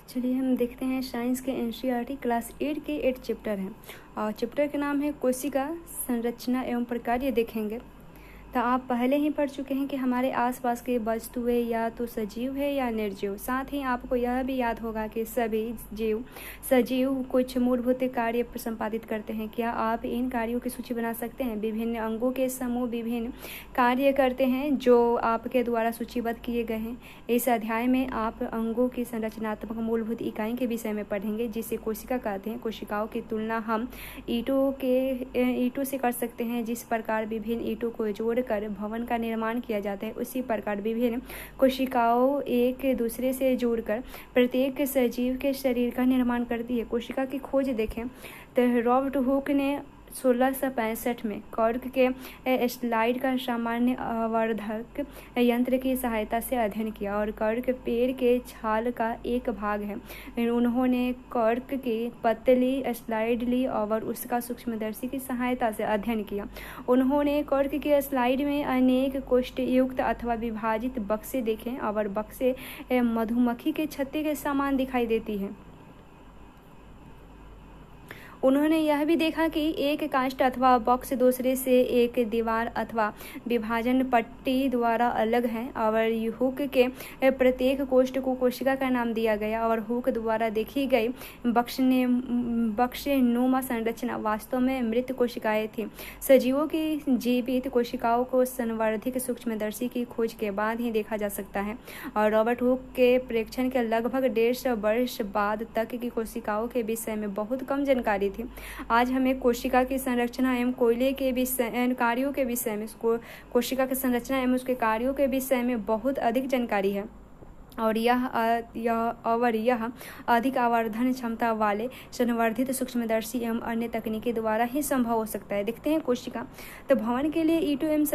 चलिए हम देखते हैं साइंस के एनसीईआरटी क्लास 8 के 8 चैप्टर हैं और चैप्टर का नाम है कोशिका संरचना एवं प्रकार। ये देखेंगे तो आप पहले ही पढ़ चुके हैं कि हमारे आसपास के वस्तुएं या तो सजीव है या निर्जीव। साथ ही आपको यह भी याद होगा कि सभी सजीव कुछ मूलभूत कार्य संपादित करते हैं। क्या आप इन कार्यों की सूची बना सकते हैं? विभिन्न अंगों के समूह विभिन्न कार्य करते हैं जो आपके द्वारा सूचीबद्ध किए गए हैं। इस अध्याय में आप अंगों की संरचनात्मक मूलभूत इकाई के विषय में पढ़ेंगे जिसे कोशिका कहते हैं। कोशिकाओं की तुलना हम ईंटों से कर सकते हैं। जिस प्रकार विभिन्न ईंटों को जोड़कर भवन का निर्माण किया जाता है, उसी प्रकार विभिन्न कोशिकाओं एक दूसरे से जुड़कर प्रत्येक सजीव के शरीर का निर्माण करती है। कोशिका की खोज देखें तो रॉबर्ट हुक ने 1665 में कॉर्क के स्लाइड का सामान्य आवर्धक यंत्र की सहायता से अध्ययन किया और कॉर्क पेड़ के छाल का एक भाग है। उन्होंने कॉर्क की पतली स्लाइड ली और उसका सूक्ष्मदर्शी की सहायता से अध्ययन किया। उन्होंने कॉर्क के स्लाइड में अनेक कोष्ठ युक्त अथवा विभाजित बक्से देखे और बक्से मधुमक्खी के छत्ते के समान दिखाई देती है। उन्होंने यह भी देखा कि एक कांच अथवा बॉक्स दूसरे से एक दीवार अथवा विभाजन पट्टी द्वारा अलग है और हुक के प्रत्येक कोष्ठ को कोशिका का नाम दिया गया और हुक द्वारा देखी गई बक्सेनुमा संरचना वास्तव में मृत कोशिकाएं थी। सजीवों की जीवित कोशिकाओं को संवर्धित सूक्ष्मदर्शी की खोज के बाद ही देखा जा सकता है और रॉबर्ट हुक के प्रेक्षण के लगभग 150 वर्ष बाद तक की कोशिकाओं के विषय में बहुत कम जानकारी थी। आज हमें कोशिका की संरचना एवं कोयले के कार्यों के विषय में कोशिका की संरचना एवं उसके कार्यों के विषय में बहुत अधिक जानकारी है और यह अधिक आवर्धन क्षमता वाले संवर्धित सूक्ष्मदर्शी एवं अन्य तकनीकी द्वारा ही संभव हो सकता है। देखते हैं कोशिका। तो भवन के लिए ईंटों एवं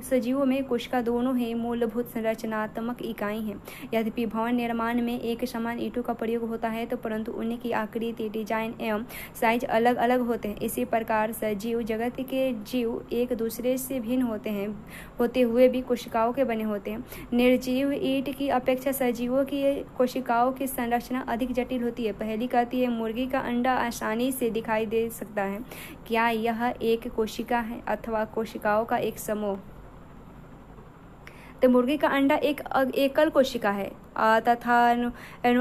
सजीवों में कोशिका दोनों ही मूलभूत संरचनात्मक इकाई हैं। यद्यपि भवन निर्माण में एक समान ईंटों का प्रयोग होता है तो परंतु उनकी आकृति, डिजाइन एवं साइज अलग अलग होते हैं। इसी प्रकार सजीव जगत के जीव एक दूसरे से भिन्न होते हुए भी कोशिकाओं के बने होते हैं। निर्जीव ईंट की अपेक्षा सजीवों की कोशिकाओं की संरचना अधिक जटिल होती है। पहली कहती है मुर्गी का अंडा आसानी से दिखाई दे सकता है। क्या यह एक कोशिका है अथवा कोशिकाओं का एक समूह? तो मुर्गी का अंडा एक एकल कोशिका है तथा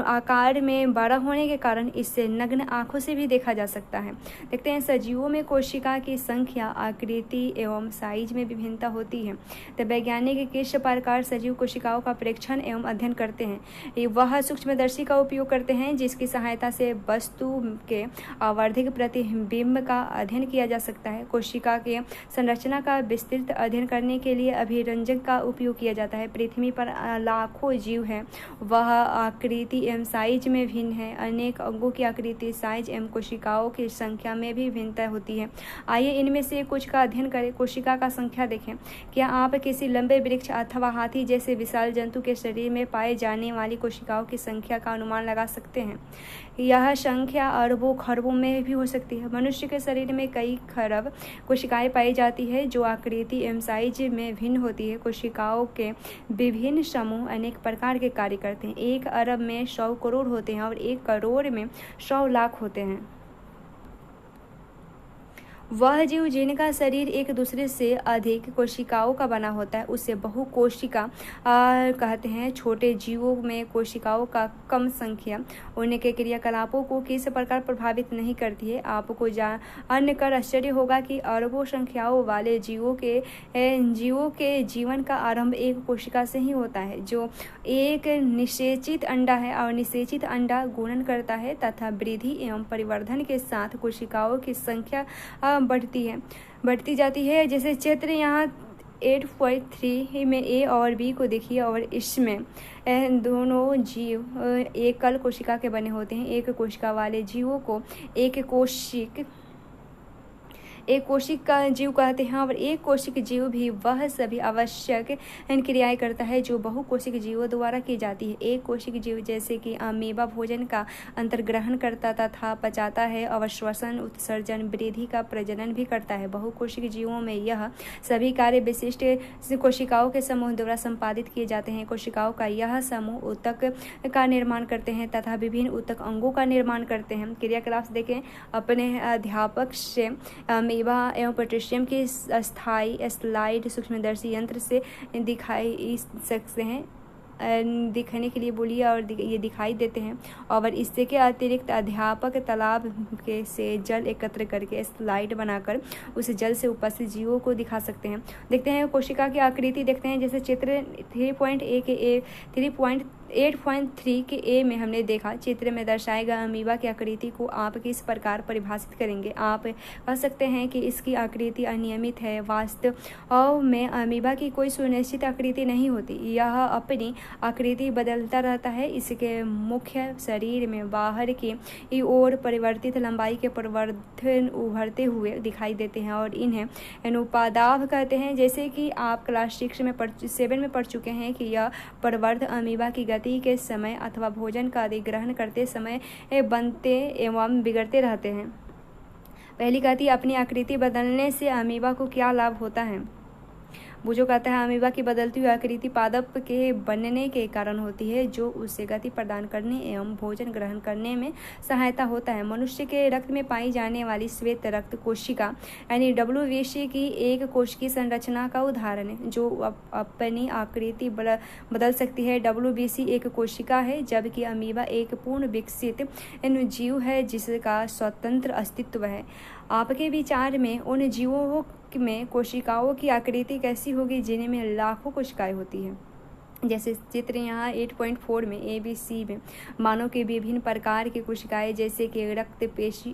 आकार में बड़ा होने के कारण इसे नग्न आंखों से भी देखा जा सकता है। देखते हैं सजीवों में कोशिका की संख्या, आकृति एवं साइज में विभिन्नता होती है। तो वैज्ञानिक किस प्रकार सजीव कोशिकाओं का परीक्षण एवं अध्ययन करते हैं? वह सूक्ष्मदर्शी का उपयोग करते हैं जिसकी सहायता से वस्तु के आवर्धिक प्रतिबिंब का अध्ययन किया जा सकता है। कोशिका के संरचना का विस्तृत अध्ययन करने के लिए अभिरंजक का उपयोग किया जाता है। पृथ्वी पर लाखों जीव हैं, वह आकृति एवं साइज में भिन्न है। अनेक अंगों की आकृति, साइज एवं कोशिकाओं की संख्या में भी भिन्नता होती है। आइए इनमें से कुछ का अध्ययन करें। कोशिका का संख्या देखें। क्या आप किसी लंबे वृक्ष अथवा हाथी जैसे विशाल जंतु के शरीर में पाए जाने वाली कोशिकाओं की संख्या का अनुमान लगा सकते हैं? यह संख्या अरबों खरबों में भी हो सकती है। मनुष्य के शरीर में कई खरब कोशिकाएं पाई जाती है जो आकृति एवं साइज में भिन्न होती है। कोशिकाओं के विभिन्न समूह अनेक प्रकार के कार्य करते हैं। 1 अरब में 100 करोड़ होते हैं और 1 करोड़ में 100 लाख होते हैं। वह जीव जिनका शरीर एक दूसरे से अधिक कोशिकाओं का बना होता है उसे बहुकोशिका कहते हैं। छोटे जीवों में कोशिकाओं का कम संख्या उनके क्रियाकलापों को किस प्रकार प्रभावित नहीं करती है? आपको जान कर आश्चर्य होगा कि अरबों संख्याओं वाले जीवों के जीवन का आरंभ एक कोशिका से ही होता है जो एक निषेचित अंडा है और निषेचित अंडा गुणन करता है तथा वृद्धि एवं परिवर्धन के साथ कोशिकाओं की संख्या बढ़ती जाती है। जैसे चित्र यहाँ 8.3 में ए और बी को देखिए और इसमें दोनों जीव एकल कोशिका के बने होते हैं। एक कोशिका वाले जीवों को एक कोशिका जीव कहते हैं। और एक कोशिक जीव भी वह सभी आवश्यक क्रियाएं करता है जो बहुकोशिक जीवों द्वारा की जाती है। एक कोशिक जीव जैसे कि अमीबा भोजन का अंतर्ग्रहण करता तथा पचाता है, अवश्वसन, उत्सर्जन, वृद्धि का प्रजनन भी करता है। बहुकोशिक जीवों में यह सभी कार्य विशिष्ट कोशिकाओं के समूह द्वारा संपादित किए जाते हैं। कोशिकाओं का यह समूह ऊतक का निर्माण करते हैं तथा विभिन्न ऊतक अंगों का निर्माण करते हैं। क्रियाकलाप देखें, अपने अध्यापक से अमीबा एवं पोटेशियम के स्थायी स्लाइड सूक्ष्मदर्शी यंत्र से दिखाई सकते हैं, दिखने के लिए बोलिए और ये दिखाई देते हैं। और इससे के अतिरिक्त अध्यापक तालाब के से जल एकत्र करके स्लाइड बनाकर उस जल से उपस्थित जीवों को दिखा सकते हैं। देखते हैं कोशिका की आकृति देखते हैं, जैसे चित्र 3.8.3 के ए में हमने देखा। चित्र में दर्शाए गए अमीबा की आकृति को आप किस प्रकार परिभाषित करेंगे? आप कह सकते हैं कि इसकी आकृति अनियमित है। वास्तव में अमीबा की कोई सुनिश्चित आकृति नहीं होती, यह अपनी आकृति बदलता रहता है। इसके मुख्य शरीर में बाहर की ओर परिवर्तित लंबाई के परिवर्तन उभरते हुए दिखाई देते हैं और इन्हें अनुपादाभ कहते हैं। जैसे कि आप क्लास 7 में पढ़ चुके हैं कि यह प्रवर्ध अमीबा की गति के समय अथवा भोजन का अधिग्रहण करते समय बनते एवं बिगड़ते रहते हैं। पहली गति, अपनी आकृति बदलने से अमीबा को क्या लाभ होता है? बुझो कहता है अमीबा की बदलती हुई आकृति पादप के बनने के कारण होती है, जो उसे गति प्रदान करने एवं भोजन ग्रहण करने में सहायता होता है। मनुष्य के रक्त में पाई जाने वाली श्वेत रक्त कोशिका यानी WBC की एक कोशिकीय संरचना का उदाहरण है, जो अपनी आकृति बदल सकती है। WBC एक कोशिका है, जबकि अमीबा एक पूर्ण विकसित जीव है जिसका स्वतंत्र अस्तित्व है। आपके विचार में उन जीवों में कोशिकाओं की आकृति कैसी होगी जिनमें लाखों कोशिकाएं होती हैं? जैसे चित्र यहाँ 8.4 में ABC में मानव के विभिन्न प्रकार की कोशिकाएं जैसे कि रक्त पेशी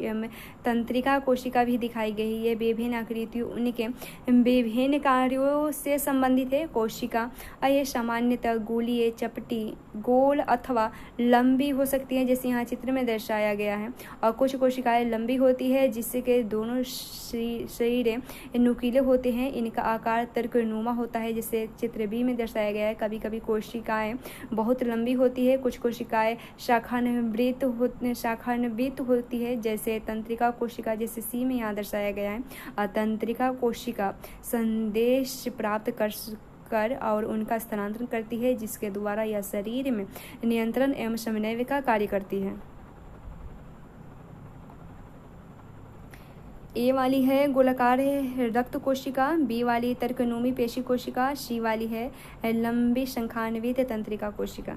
तंत्रिका कोशिका भी दिखाई गई है। विभिन्न आकृतियों उनके विभिन्न कार्यों से संबंधित है। कोशिका ये सामान्यतः गोलीय, चपटी, गोल अथवा लंबी हो सकती है, जैसे यहाँ चित्र में दर्शाया गया है। और कुछ कोशिकाएं लंबी होती है जिससे कि दोनों शरीर नुकीले होते हैं। इनका आकार तर्कनुमा होता है, जैसे चित्र B में दर्शाया गया है। कभी कभी कोशिकाएं बहुत लंबी होती है। कुछ कोशिकाएं शाखान्वित होती है, जैसे तंत्रिका कोशिका, जैसे C में यहाँ दर्शाया गया है। तंत्रिका कोशिका संदेश प्राप्त कर और उनका स्थानांतरण करती है, जिसके द्वारा यह शरीर में नियंत्रण एवं समन्वय का कार्य करती है। ए वाली है गोलाकार रक्त कोशिका, बी वाली तर्कनुमी पेशी कोशिका, सी वाली है लंबी शंखान्वित तंत्रिका कोशिका।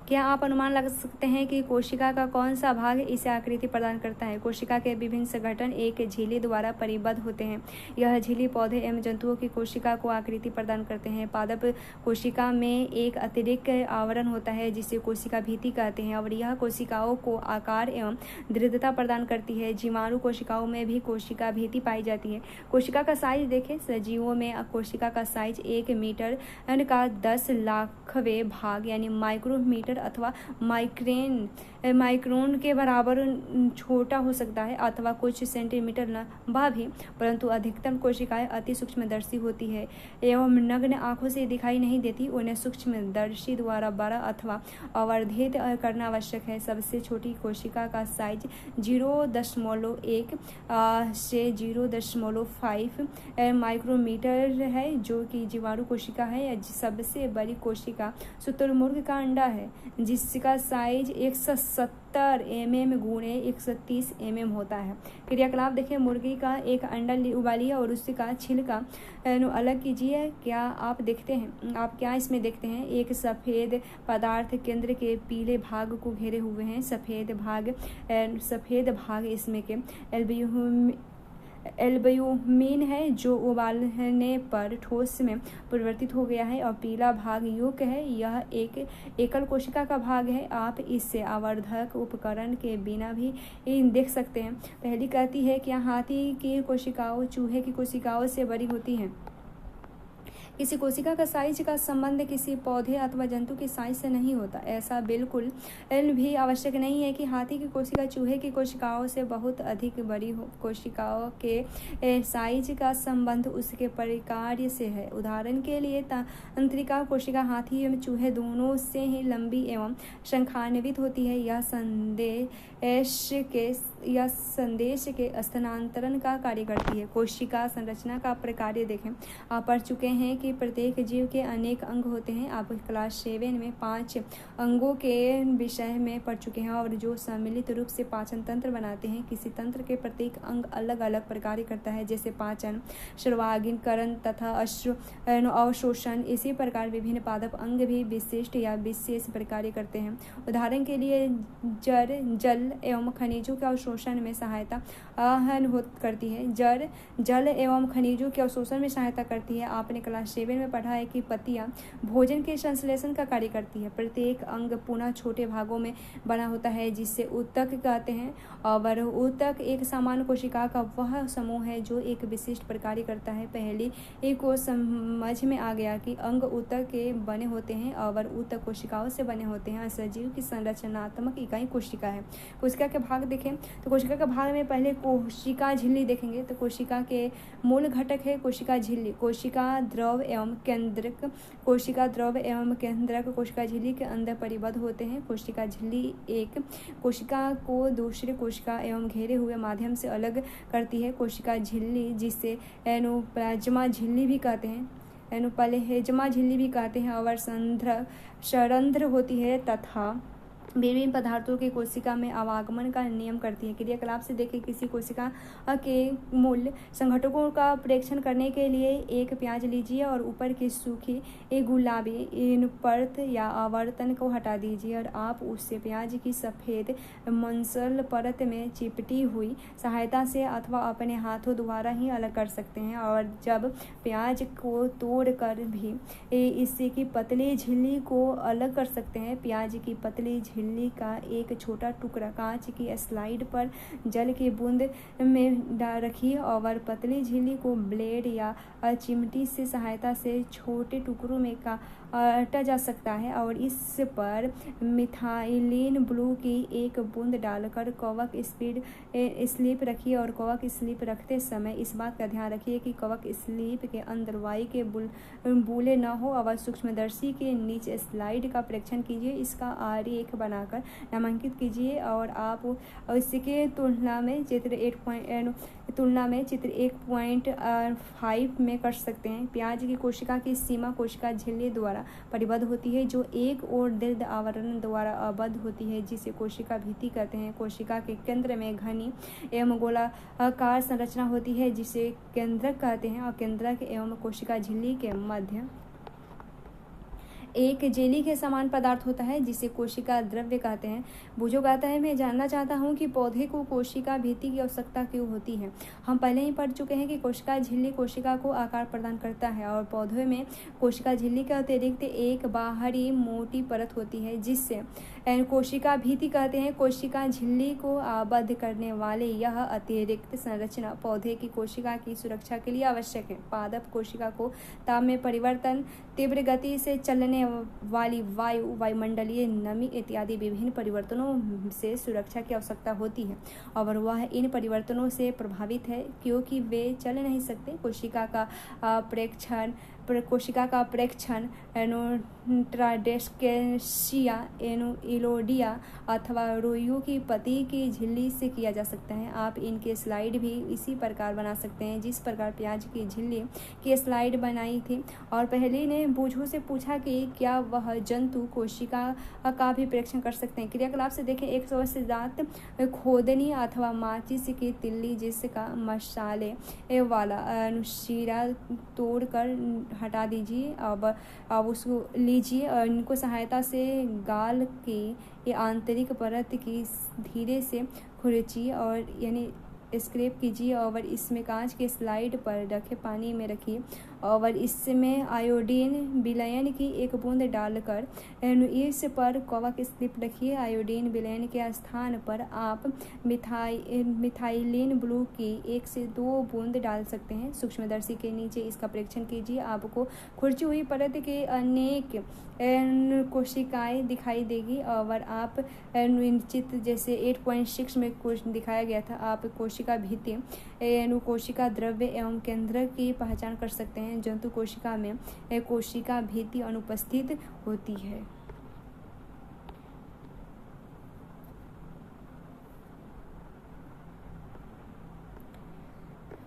क्या आप अनुमान लगा सकते हैं कि कोशिका का कौन सा भाग इसे आकृति प्रदान करता है? कोशिका के विभिन्न संगठन एक झिल्ली द्वारा परिबद्ध होते हैं। यह झिल्ली पौधे एवं जंतुओं की कोशिका को आकृति प्रदान करते हैं। पादप कोशिका में एक अतिरिक्त आवरण होता है जिसे कोशिका भित्ति कहते हैं और यह कोशिकाओं को आकार एवं दृढ़ता प्रदान करती है। जीवाणु कोशिकाओं में भी कोशिका भित्ति पाई जाती है। कोशिका का साइज देखें, सजीवों में कोशिका का साइज 1 मीटर का 10 लाखवें भाग यानी माइक्रोमीटर अथवा माइक्रोन के बराबर छोटा हो सकता है अथवा कुछ सेंटीमीटर लंबा भी, परंतु अधिकतम कोशिकाएं अति सूक्ष्मदर्शी होती है एवं नग्न आंखों से दिखाई नहीं देती। उन्हें सूक्ष्मदर्शी द्वारा बड़ा अथवा अवर्धित करना आवश्यक है। सबसे छोटी कोशिका का साइज 0.1 से 0.5 माइक्रोमीटर है, जो कि जीवाणु कोशिका है। सबसे बड़ी कोशिका शुतुरमुर्ग का अंडा है, जिसका साइज 170 mm गुणे 130 mm होता है। क्रियाकलाप देखिए, मुर्गी का एक अंडा उबालिए और उसका छिलका अलग कीजिए। क्या आप इसमें देखते हैं? एक सफ़ेद पदार्थ केंद्र के पीले भाग को घेरे हुए हैं। सफ़ेद भाग इसमें के एल्ब्यूमिन है, जो उबालने पर ठोस में परिवर्तित हो गया है, और पीला भाग युक है। यह एक एकल कोशिका का भाग है। आप इससे आवर्धक उपकरण के बिना भी देख सकते हैं। पहली कहती है, क्या हाथी की कोशिकाओं चूहे की कोशिकाओं से बड़ी होती हैं? किसी कोशिका का साइज का संबंध किसी पौधे अथवा जंतु की साइज से नहीं होता। ऐसा बिल्कुल भी आवश्यक नहीं है कि हाथी की कोशिका चूहे की कोशिकाओं से बहुत अधिक बड़ी हो। कोशिकाओं के साइज का संबंध उसके परिकार्य से है। उदाहरण के लिए तंत्रिका कोशिका हाथी एवं चूहे दोनों से ही लंबी एवं शंखान्वित होती है। यह संदेश के स्थानांतरण का कार्य करती है। कोशिका संरचना का प्रकार देखें। आप पढ़ चुके हैं कि प्रत्येक जीव के अनेक अंग होते हैं। आप क्लास 7 में 5 अंगों के विषय में पढ़ चुके हैं और जो सम्मिलित रूप से पाचन तंत्र बनाते हैं। किसी तंत्र के प्रत्येक अंग अलग अलग प्रकार करता है, जैसे पाचन, सर्वांगीकरण तथा अवशोषण। इसी प्रकार विभिन्न पादप अंग भी विशिष्ट या विशेष प्रकार करते हैं। उदाहरण के लिए जड़ जल एवं खनिजों के अवशोषण में सहायता करती है। जड़ जल एवं खनिजों के अवशोषण में सहायता करती है। आपने क्लास 7 में पढ़ा है कि पत्तियां भोजन के संश्लेषण का कार्य करती है। प्रत्येक अंग पुनः छोटे भागों में बना होता है, जिसे ऊतक कहते हैं। और ऊतक एक सामान्य कोशिका का वह समूह है जो एक विशिष्ट प्रकार करता है। पहले एक को समझ में आ गया कि अंग ऊतक के बने होते हैं और ऊतक कोशिकाओं से बने होते हैं। सजीव की संरचनात्मक इकाई कोशिका है। कोशिका के भाग देखें तो कोशिका के भाग में पहले कोशिका झिल्ली देखेंगे। तो कोशिका के मूल घटक है कोशिका झिल्ली। कोशिका द्रव एवं केंद्रक कोशिका झिल्ली के अंदर परिबद्ध होते हैं। कोशिका झिल्ली एक कोशिका को दूसरे कोशिका एवं घेरे हुए माध्यम से अलग करती है। कोशिका झिल्ली, जिसे एनोप्लाज्मा झिल्ली भी कहते हैं, एनोप्लाज्मा झिल्ली भी कहते हैं, और सरंध्र होती है तथा विभिन्न पदार्थों के कोशिका में आवागमन का नियम करती है। क्रियाकलाप से देखें। किसी कोशिका के मूल संघटकों का परीक्षण करने के लिए एक प्याज लीजिए और ऊपर की सूखी गुलाबी परत या आवर्तन को हटा दीजिए और आप उससे प्याज की सफ़ेद मंसल परत में चिपटी हुई सहायता से अथवा अपने हाथों द्वारा ही अलग कर सकते हैं। और जब प्याज को तोड़ कर भी इसकी पतली झिल्ली को अलग कर सकते हैं। प्याज की पतली झिल्ली का एक छोटा टुकड़ा कांच की स्लाइड पर जल की बूंद में रखिए और पतली झिल्ली को ब्लेड या चिमटी से सहायता से छोटे टुकड़ों में काटा जा सकता है और इस पर मिथाइलिन ब्लू की एक बूंद डालकर कवक स्लिप रखिए। और कवक स्लिप रखते समय इस बात का ध्यान रखिए कि कवक स्लिप के अंदर वायु के बूले न हो। और सूक्ष्मदर्शी के नीचे स्लाइड का परीक्षण कीजिए। इसका आरेख बनाकर नामांकित कीजिए और आप इसके तुलना में चित्र 1.5 में कर सकते हैं। प्याज की कोशिका की सीमा कोशिका झिल्ली द्वारा परिबद्ध होती है, जो एक और दीर्घ आवरण द्वारा आबद्ध होती है, जिसे कोशिका भित्ति कहते हैं। कोशिका के केंद्र में घनी एवं गोलाकार संरचना होती है, जिसे केंद्रक कहते हैं। और केंद्रक एवं कोशिका झिल्ली के मध्य एक जेली के समान पदार्थ होता है, जिसे कोशिका द्रव्य कहते हैं। बुझो कहता है, मैं जानना चाहता हूँ कि पौधे को कोशिका भित्ति की आवश्यकता क्यों होती है। हम पहले ही पढ़ चुके हैं कि कोशिका झिल्ली कोशिका को आकार प्रदान करता है और पौधों में कोशिका झिल्ली के अतिरिक्त एक बाहरी मोटी परत होती है, जिससे कोशिका भित्ति कहते हैं। कोशिका झिल्ली को आबद्ध करने वाले यह अतिरिक्त संरचना पौधे की कोशिका की सुरक्षा के लिए आवश्यक है। पादप कोशिका को ताप में परिवर्तन, तीव्र गति से चलने वाली वायु, वायुमंडलीय नमी इत्यादि विभिन्न परिवर्तनों से सुरक्षा की आवश्यकता होती है और वह इन परिवर्तनों से प्रभावित है क्योंकि वे चल नहीं सकते। कोशिका का प्रेक्षण एनोट्राडेस्केशिया, इलोडिया अथवा रोइयों की पत्ती की झिल्ली से किया जा सकता है। आप इनके स्लाइड भी इसी प्रकार बना सकते हैं जिस प्रकार प्याज की झिल्ली की स्लाइड बनाई थी। और पहले ने बूझों से पूछा कि क्या वह जंतु कोशिका का भी परीक्षण कर सकते हैं। क्रियाकलाप से देखें। एक सवस्यजात खोदनी अथवा माचिस की तिल्ली जिसका मसाले वाला शीरा तोड़कर हटा दीजिए। अब उसको लीजिए और इनको सहायता से गाल की ये आंतरिक परत की धीरे से खुरचिए और यानी स्क्रैप कीजिए और इसमें कांच के स्लाइड पर रखे पानी में रखिए और इसमें आयोडीन विलयन की एक बूंद डालकर इस पर कौवा की स्लिप रखिए। आयोडीन विलयन के स्थान पर आप मिथाइलिन ब्लू की 1 से 2 बूंद डाल सकते हैं। सूक्ष्मदर्शी के नीचे इसका परीक्षण कीजिए। आपको खुरची हुई परत के अनेक कोशिकाएं दिखाई देगी और आप निश्चित जैसे 8.6 में दिखाया गया था, आप कोशिका भित्ति, कोशिका द्रव्य एवं केंद्र की पहचान कर सकते हैं। जंतु कोशिका में कोशिका भित्ति अनुपस्थित होती है।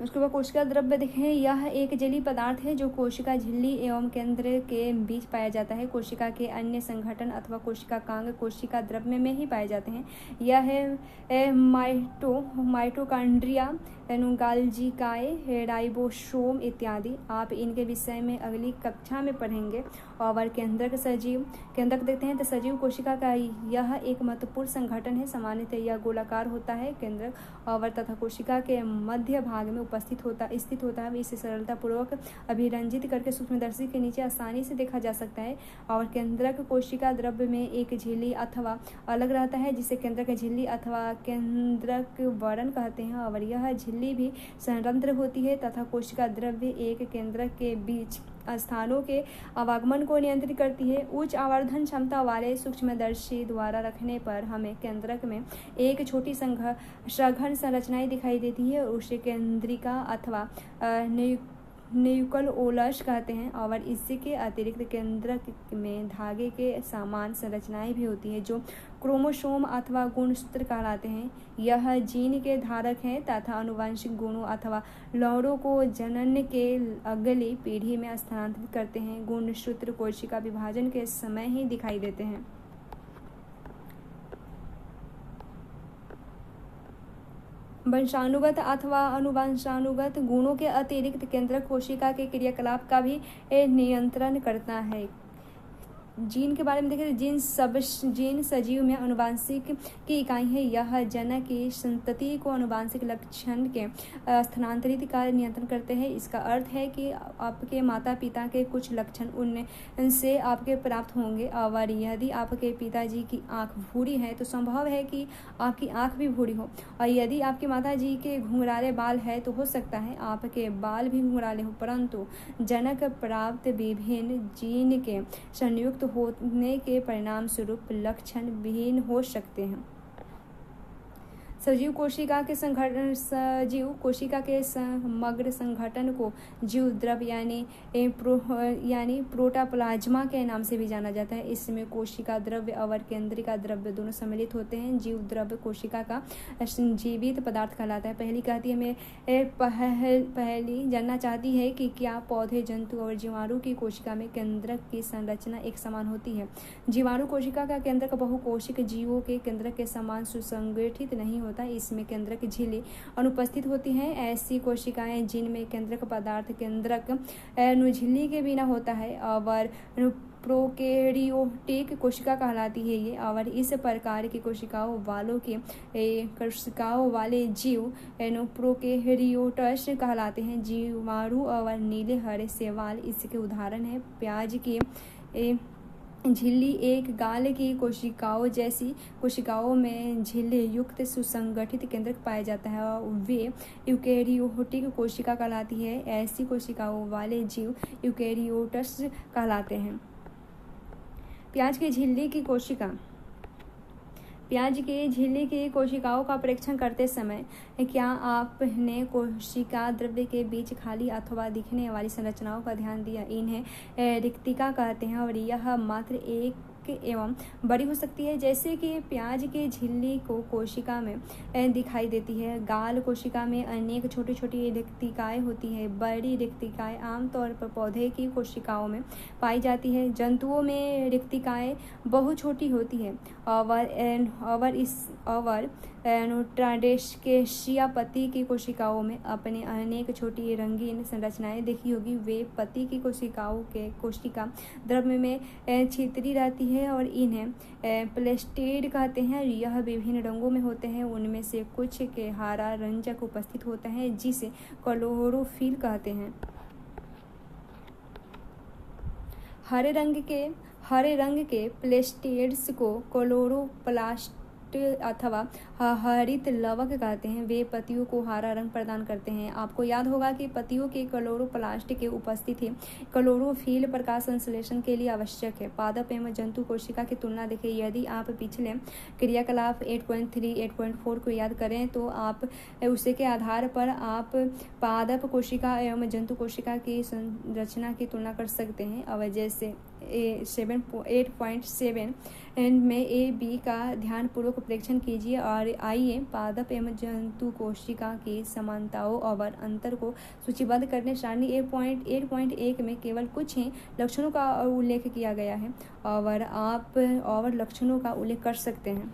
उसके बाद कोशिका द्रव्य देखें, यह एक जलीय पदार्थ है जो कोशिका झिल्ली एवं केंद्र के बीच पाया जाता है। कोशिका के अन्य संगठन अथवा कोशिका कांग कोशिका द्रव्य में ही पाए जाते हैं। यह है माइटोकॉन्ड्रिया, गाल्जिकाए, राइबोसोम इत्यादि। आप इनके विषय में अगली कक्षा में पढ़ेंगे। और केंद्रक सजीव, केंद्रक देखते हैं तो सजीव कोशिका का यह एक महत्वपूर्ण संगठन है। सामान्यतः यह गोलाकार होता है केंद्रक और तथा कोशिका के मध्य भाग में स्थित होता है। इसे सरलतापूर्वक अभिरंजित करके सूक्ष्मदर्शी के नीचे आसानी से देखा जा सकता है। और केंद्रक कोशिका द्रव्य में एक झिल्ली अथवा अलग रहता है जिसे केंद्रक झिल्ली अथवा केंद्रक वरण कहते हैं। और यह झिल्ली भी संरंध्र होती है तथा कोशिका द्रव्य एक केंद्रक के बीच स्थानों के आवागमन को नियंत्रित करती है। उच्च आवर्धन क्षमता वाले सूक्ष्मदर्शी द्वारा रखने पर हमें केंद्रक में एक छोटी सघन संरचनाएं दिखाई देती है। उसे केंद्रिका अथवा न्यूक्लियोलस कहते हैं। और इसके अतिरिक्त केंद्रक में धागे के समान संरचनाएं भी होती है जो क्रोमोसोम अथवा गुणसूत्र कहलाते हैं। यह जीन के धारक हैं तथा आनुवंशिक गुणों अथवा लौड़ों को जनन के अगली पीढ़ी में स्थानांतरित करते हैं। गुणसूत्र कोशिका विभाजन के समय ही दिखाई देते हैं। वंशानुगत अथवा अनुवंशानुगत गुणों के अतिरिक्त केंद्रक कोशिका के क्रियाकलाप का भी नियंत्रण करता है। जीन के बारे में देखें तो जीन सजीव में आनुवंशिक की इकाई है। यह जनक की संतति को आनुवंशिक लक्षण के स्थानांतरित का नियंत्रण करते हैं। इसका अर्थ है कि आपके माता पिता के कुछ लक्षण उनसे आपके प्राप्त होंगे। और यदि आपके पिताजी की आंख भूरी है तो संभव है कि आपकी आंख भी भूरी हो। और यदि आपके माता जी के घुंघराले बाल है तो हो सकता है आपके बाल भी घुंघराले हो। परंतु जनक प्राप्त विभिन्न जीन के संयुक्त होने के परिणाम स्वरूप लक्षण भिन्न हो सकते हैं। सजीव कोशिका के समग्र संगठन को जीव द्रव्य यानी प्रोटोप्लाज्मा के नाम से भी जाना जाता है। इसमें कोशिका द्रव्य और केंद्रिका द्रव्य दोनों सम्मिलित होते हैं। जीव द्रव्य कोशिका का जीवित पदार्थ कहलाता है। पहली कहती है पहली जानना चाहती है कि क्या पौधे, जंतु और जीवाणु की कोशिका में केंद्रक की संरचना एक समान होती है। जीवाणु कोशिका का केंद्रक बहुकोशिक जीवों के केंद्रक के समान सुसंगठित नहीं होता। इसमें केंद्रक झिल्ली अनुपस्थित होती हैं। ऐसी कोशिकाएं जिनमें केंद्रक पदार्थ केंद्रक झिल्ली के बिना होता है और प्रोकैरियोटिक कोशिका कहलाती है ये। और इस प्रकार की कोशिकाओं वाले जीव प्रोकैरियोट्स कहलाते हैं। जीवाणु और नीले हरे शैवाल इसके उदाहरण हैं। प्याज की झिल्ली एक गाल की कोशिकाओं जैसी कोशिकाओं में झिल्ली युक्त सुसंगठित केंद्रक पाया जाता है और वे यूकेरियोटिक कोशिका कहलाती है। ऐसी कोशिकाओं वाले जीव यूकेरियोट्स कहलाते हैं। प्याज की झिल्ली की कोशिका प्याज की झिल्ली की कोशिकाओं का परीक्षण करते समय क्या आपने कोशिका द्रव्य के बीच खाली अथवा दिखने वाली संरचनाओं का ध्यान दिया? इन्हें रिक्तिका कहते हैं और यह मात्र एक एवं बड़ी हो सकती है। जैसे कि प्याज की झिल्ली को कोशिका में दिखाई देती है। गाल कोशिका में अनेक छोटी छोटी रिक्तिकाएं होती है। बड़ी रिक्तिकाएं आमतौर पर पौधे की कोशिकाओं में पाई जाती है। जंतुओं में रिक्तिकाएं बहुत छोटी होती है और ट्रांडेस्केशिया पत्ती की कोशिकाओं में अपने अनेक छोटी रंगीन संरचनाएं देखी होगी। वे पत्ती की कोशिका द्रव्य में छितरी रहती है और इन्हें प्लेस्टिड कहते हैं। यह विभिन्न रंगों में होते हैं। उनमें से कुछ के हरा रंजक उपस्थित होता है जिसे क्लोरोफिल कहते हैं। हरे रंग के प्लेस्टिड्स को क्लोरोप्लास्ट अथवा हरित लवक कहते हैं। वे पत्तियों को हरा रंग प्रदान करते हैं। आपको याद होगा कि पत्तियों के क्लोरोप्लास्ट की उपस्थिति क्लोरोफिल प्रकाश संश्लेषण के लिए आवश्यक है। पादप एवं जंतु कोशिका की तुलना देखें। यदि आप पिछले क्रियाकलाप 8.3 8.4 को याद करें तो आप उसी के आधार पर आप पादप कोशिका एवं जंतु कोशिका की संरचना की तुलना कर सकते हैं। अब जैसे 8.7 में ए बी का ध्यानपूर्वक परीक्षण कीजिए और आइए पादप एवं जंतु कोशिका की समानताओं और अंतर को सूचीबद्ध करने। सारणी 8.1 में केवल कुछ ही लक्षणों का उल्लेख किया गया है और आप और लक्षणों का उल्लेख कर सकते हैं।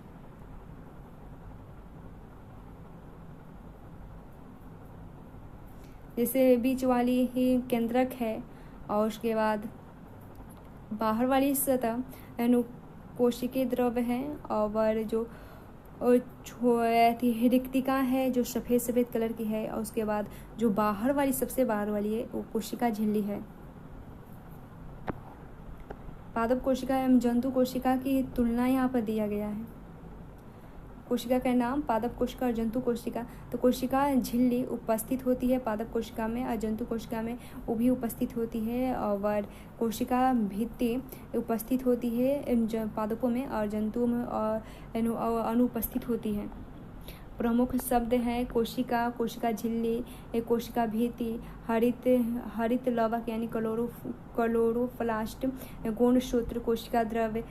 जैसे बीच वाली ही केंद्रक है और उसके बाद बाहर वाली सतह कोशिकीय द्रव्य है और जो रिक्तिका है जो सफ़ेद कलर की है और उसके बाद जो बाहर वाली सबसे बाहर वाली है वो कोशिका झिल्ली है। पादप कोशिका एवं जंतु कोशिका की तुलना यहाँ पर दिया गया है। कोशिका का नाम पादप कोशिका और जंतु कोशिका। तो कोशिका झिल्ली उपस्थित होती है पादप कोशिका में और जंतु कोशिका में वो भी उपस्थित होती है और कोशिका भित्ति उपस्थित होती है पादपों में और जंतुओं में और अनुपस्थित होती है। प्रमुख शब्द हैं कोशिका, कोशिका झिल्ली, कोशिका भित्ति, हरित लवक यानी क्लोरोप्लास्ट, गुणसूत्र, कोशिका द्रव्य,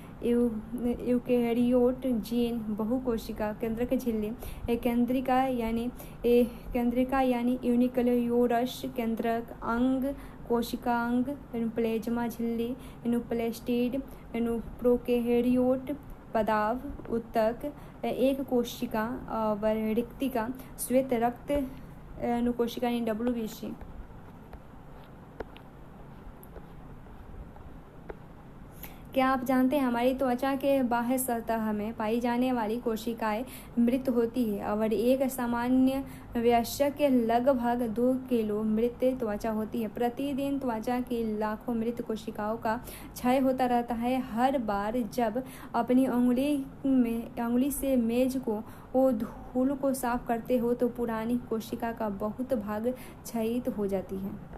यूकेरियोट जीन, बहुकोशिका, केंद्रक झिल्ली, केंद्रिका यानी यूनिक्लियोरस, केंद्रक अंग, कोशिकांग, प्लेज्मा झिल्ली, प्लेस्टिड, प्रोकैरियोट, पदाव, उत्तक, एक कोशिका और रिक्तिका, श्वेत रक्त कोशिका यानी WBC। क्या आप जानते हैं हमारी त्वचा के बाह्य सतह में पाई जाने वाली कोशिकाएं मृत होती है और एक सामान्य वयस्क के लगभग 2 किलो मृत त्वचा होती है। प्रतिदिन त्वचा की लाखों मृत कोशिकाओं का क्षय होता रहता है। हर बार जब अपनी उंगली से मेज को धूल को साफ करते हो तो पुरानी कोशिका का बहुत भाग क्षयित हो जाती है।